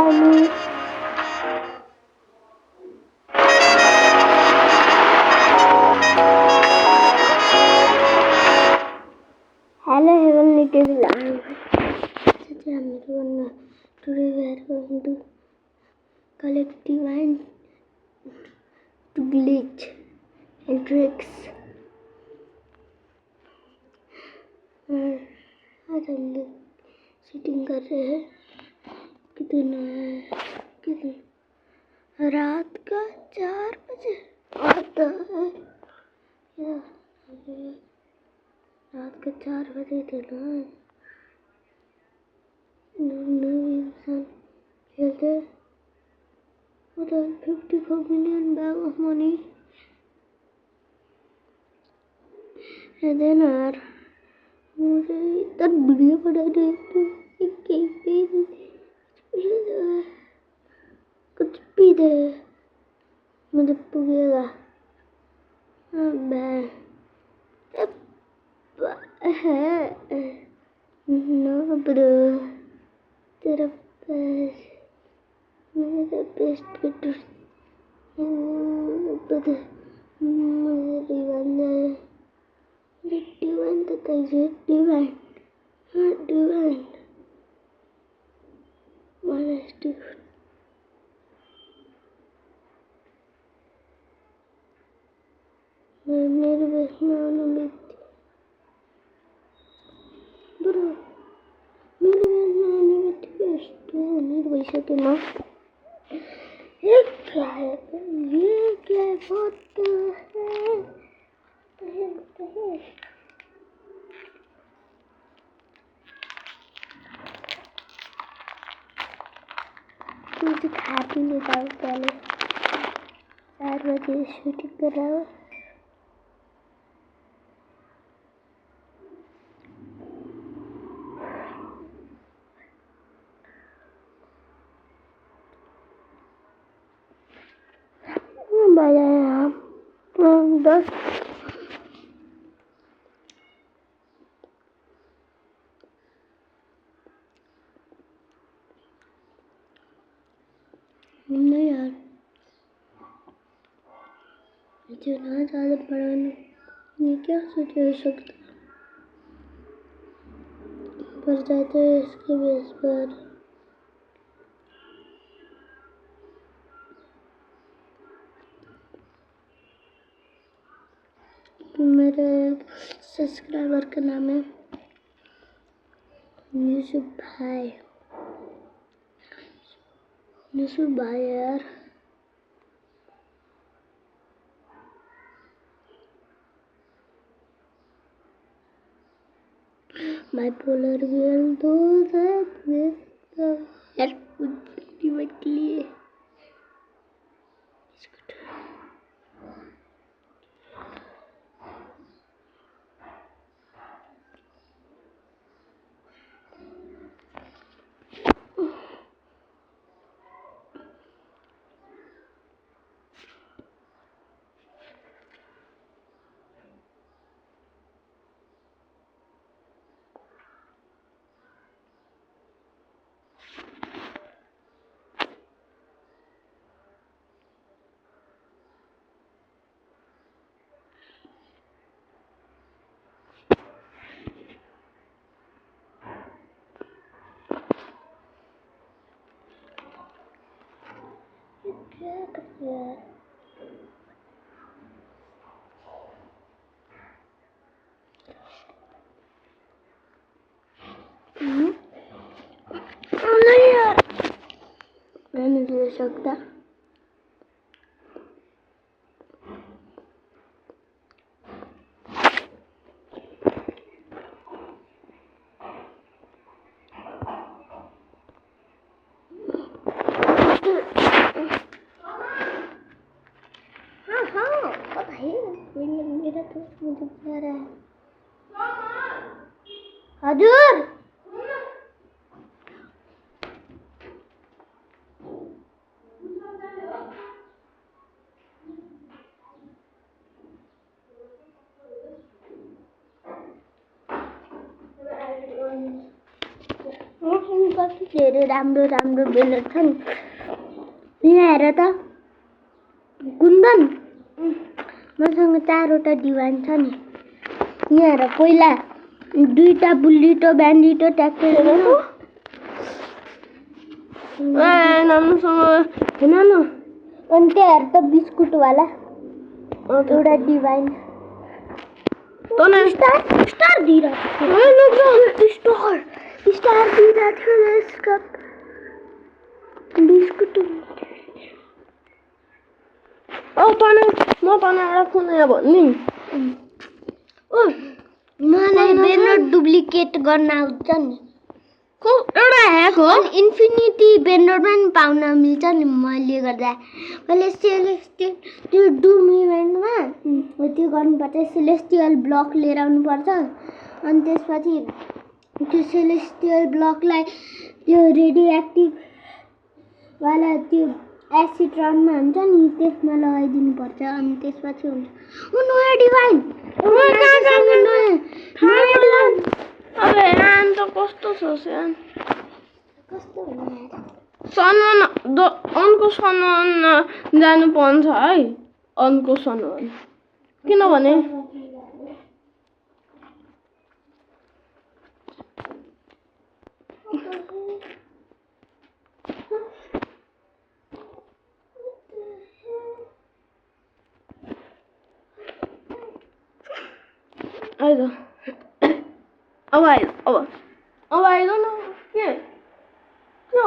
by me. Hello heavenly devil, I am Satyam. Today we are going to collect divine to glitch and tricks. आज हम लोग seating कर रहे हैं। कितना रात का 4 बजे आता है। रात के 4 बजे थे ना। इंसान खेलते 54 million bag of money. And then मुझे इतना वीडियो बना दे कुछ भी दे मुझे पुगेगा। No bro, तेरा मेरा बेस्ट बेटर मुझे डिवाइन तक डिवाइन मेरे बेस्ट में आने में ब्रो मेरे बेस्ट में आने में बेस्ट मेरे वैसे के ना ये क्या है बहुत है मुझे हैप्पी नहीं था पहले 4 बजे शूटिंग कर रहा हूँ। बजा है 10 नहीं यार इतना ज़्यादा पढ़ाना ये क्या सोच सकता पर जाते हैं इसके बेस पर मेरे सब्सक्राइबर का नाम है यूसुफ भाई यार बाइपोलर गर्ल तो यार डिवाइड के लिए क्या कर यार नहीं यार मैं नहीं दे सकता। मेरा तो मुझे जा रहा है हजूर कति धेरै राम्रो राम्रो बेनर छ नि। यहाँ हेर त कुन्दन, मसँग 4वटा डिभाइन छ नि। यहाँ हेर, पहिला 2टा बुल्लिटो ब्यान्डिटो ट्र्याक्टर नाम्रोसँग होइन न। अनि त्यहाँ हेर त बिस्कुटवाला एउटा डिभाइन स्टार दिइरहेको स्टार दिइरहेको थियो यसका बिस्कुट। म तँलाई एउटा कुनै भन्ने मलाई बेनर डुप्लिकेट गर्न आउँछ नि। एउटा ह्याक हो। इन्फिनिटी बेनरमा नि पाउन मिल्छ नि। मैले गर्दा मैले सेलेस्टियल त्यो डुम इभेन्टमा त्यो गर्नुपर्छ। सेलेस्टियल ब्लक लिएर आउनुपर्छ अनि त्यसपछि त्यो सेलेस्टियल ब्लकलाई त्यो रेडियो एक्टिभवाला त्यो एसिड रनमा हुन्छ नि त्यसमा लगाइदिनुपर्छ अनि त्यसपछि हुन्छ। नयाँ डिभाइन अब यान त कस्तो छ स्यान? कस्तो सनवन अनको सनवन जानु पर्छ है। अनको सनवन किनभने आइज अब आइज न। के हो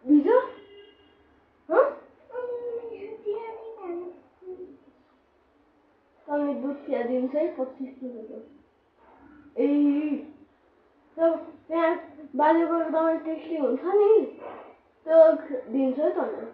भिजो तपाईँ दुध चिया दिन्छ है 25 रुपियाँको। ए त्यहाँ बाजेको एकदमै टेस्टी हुन्छ नि त्यो दिन्छ है तपाईँ।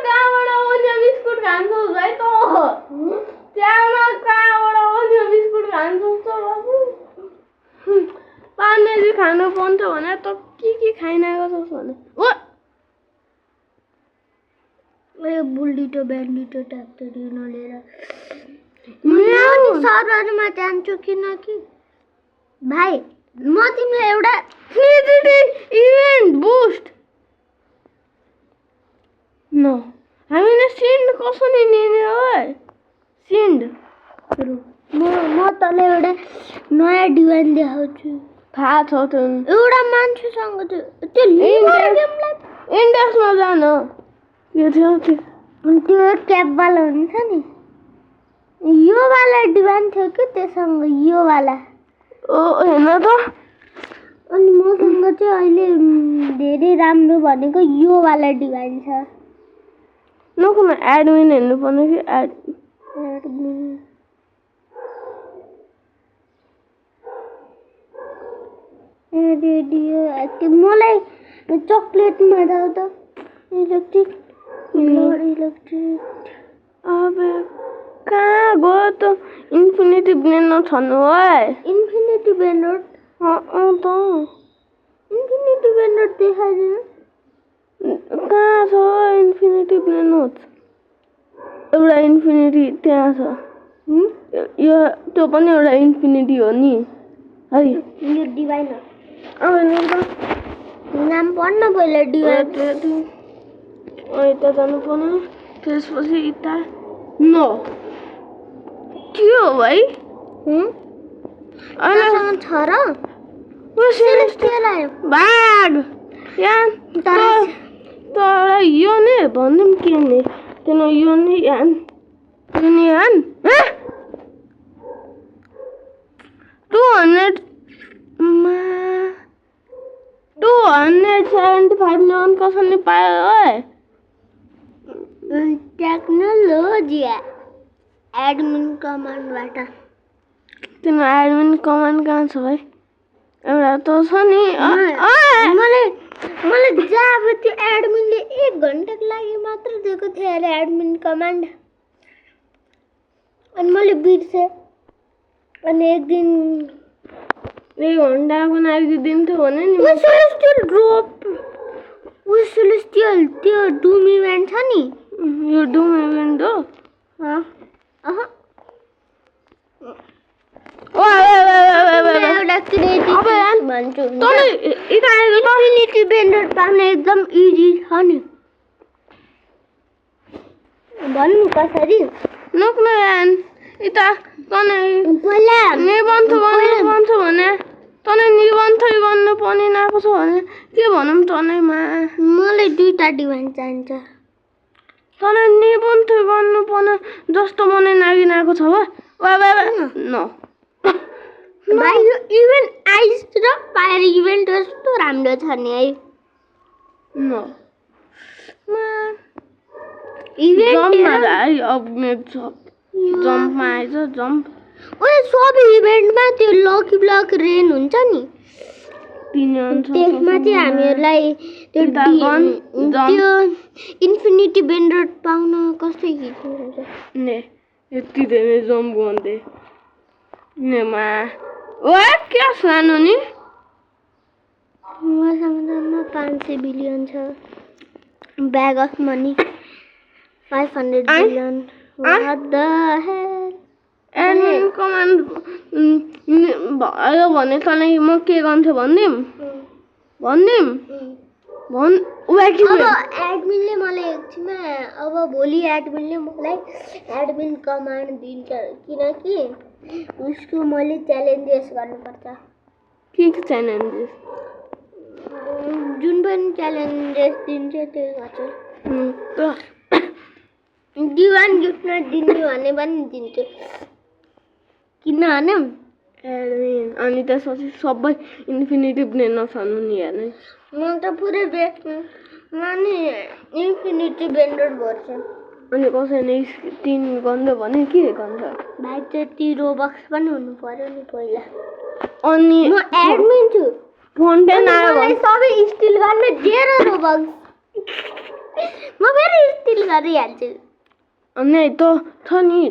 कहाँबाट ओनियो बिस्कुट खान्छौ है त? त्यहाँ कहाँबाट ओनियो बिस्कुट खान्छौ त बाबु? पानीजी खानु पाउँथ्यो भने त के खाइरहेको छस् भने? बुल्लिटो ब्यान्डिटो ट्र्याक्टर नलिएर सर्भरमा जान्छु किनकि भाइ म तिमीलाई एउटा इभेन्ट बुस्ट न हामीले सिन्ड कसरी लिने हो? सिन्ड म तँलाई एउटा नयाँ डिभाइन देखाउँछु। थाहा छ त्यो एउटा मान्छेसँग त्यो इन्डेक्समा जान यो थियो त्यो क्यापवाला हुन्छ नि यो वाला डिभाइन थियो कि त्योसँग यो वाला हेर्न त। अनि मसँग चाहिँ अहिले धेरै राम्रो भनेको यो वाला डिभाइन छ। नकुन एडमिन हेर्नु पर्ने कि एडमिन रेडियो एक्टिभ मलाई चक्लेटमा जाऊ त। इलेक्ट्रिक अब कहाँ गयो त? इन्फिनिटी बेनर छन् है। इन्फिनिटी बेनर त इन्फिनिटी बेनर देखाइदिनु कहाँ छ? इन्फिनिटी बेनर एउटा इन्फिनिटी त्यहाँ छ। यो त्यो पनि एउटा इन्फिनिटी हो नि है। यो डिभाइन हो। अब नाम पढ्न पहिला डिभाइन यता जानु पर्ने त्यसपछि यता न के हो भाइ? अहिलेसँग छ र भाग यहाँ तर यो नै भन्नु के नि किन यो नि यान 275 million कसरी पायो है? टेक्नोलोजी एडमिन कमान्डबाट। तिम्रो एडमिन कमान्ड कहाँ छ भाइ? एउटा त छ नि। मलाई जब त्यो एडमिनले 1 घन्टाको लागि मात्र दिएको थियो अरे एडमिन कमान्ड। अनि मैले बिर्सेँ अनि एक दिन 1 घन्टाको लागि दिन्थ्यो भने नि सेलेस्टियल ड्रप उयो सेलेस्टियल त्यो डुम इभेन्ट छ नि यो डुम इभेन्ट हो अह एउटा एउटा क्रिएटिभ भन्छु इन्फिनिटी बेन्डर पाउन एकदम इजी छ नि भन्नु कसरी नक्न यान इता तने पहिला निबन्ध गर्नु भन्छ भने तने निबन्ध गर्नु पनि नआएको छ भने के भनौँ तनेमा मलाई दुईटा डिमान्ड चाहिन्छ तने निबन्ध गर्नु पर्ने जस्तो मलाई लागिरहेको छ वा न भाइ यो इभेन्ट आइस र फायर इभेन्ट कस्तो राम्रो छ नि है न इभेन्ट जम्पमा आएछ जम्प सब इभेन्टमा त्यो लकी ब्लक रेन हुन्छ नि त्यसमा चाहिँ हामीहरूलाई त्यो इन्फिनिटी बेन्डर पाउन कस्तो इजी हुन्छ ने यति धेरै जम्प गर्दै नेमा ओए के सानो नि मसँग 500 बिलियन छ bag of money 500 billion what the hell and command भयो भने तँलाई म के गर्छु भनिदिउँ भन अब एडमिनले मलाई एकछिनमा अब भोलि एडमिनले मलाई एडमिन कमान्ड दिन्छ किनकि उसको मैले च्यालेन्जेस गर्नुपर्छ के च्यालेन्जेस जुन पनि च्यालेन्जेस दिन्छ त्यही गर्छु दिवान गिफ्टमा दिन्छु भने पनि दिन्छु किनभने एडमिन अनि त्यसपछि सबै इन्फिनिटी ब्लेन्डर छन् नि हेर्नु म त पुरै माने इन्फिनिटी बेन्डर गर्छ अनि कसैले 3 गर्नु भने के गर्छ भाइ त्यति रोबक्स पनि हुनु पर्यो नि पहिला अनि म एडमिन छु फाउन्टेन आयो भने सबै स्टिल गर्ने 0 रोबक्स म फेरि स्टिल गरिहाल्छु अनि त छ नि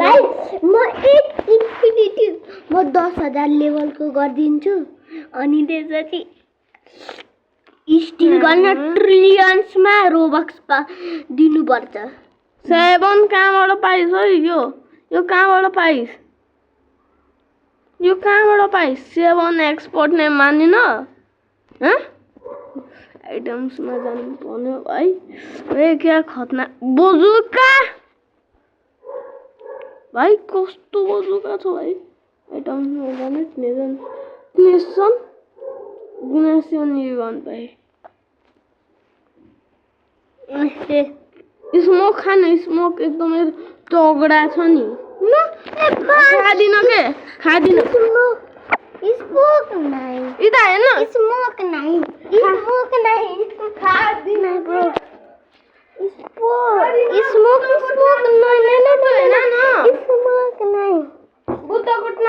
भाइ म एक इन्फिनिटी म 10,000 लेभलको गरिदिन्छु अनि त्यसपछि स्टिल गर्न ट्रिलियन्समा रोबक्स दिनुपर्छ 7 कहाँबाट पाइस है यो कहाँबाट पाइस यो कहाँबाट पाइस 7 एक्सपोर्ट नै मानिन आइटम्समा जानु पर्ने भाइ क्या खतना बजुका भाइ कस्तो बजुका छ भाइ आइटम्समा जाने गुनेसन इभन भाइ स्मोक खाने स्मोक एकदमै तगडा छ नि खादिन के खादिन स्मोक नहीं इता हेर्न स्मोक नहीं खादिन ब्रो स्मोक नहीं स्मोक नहीं बुद्ध कुट्न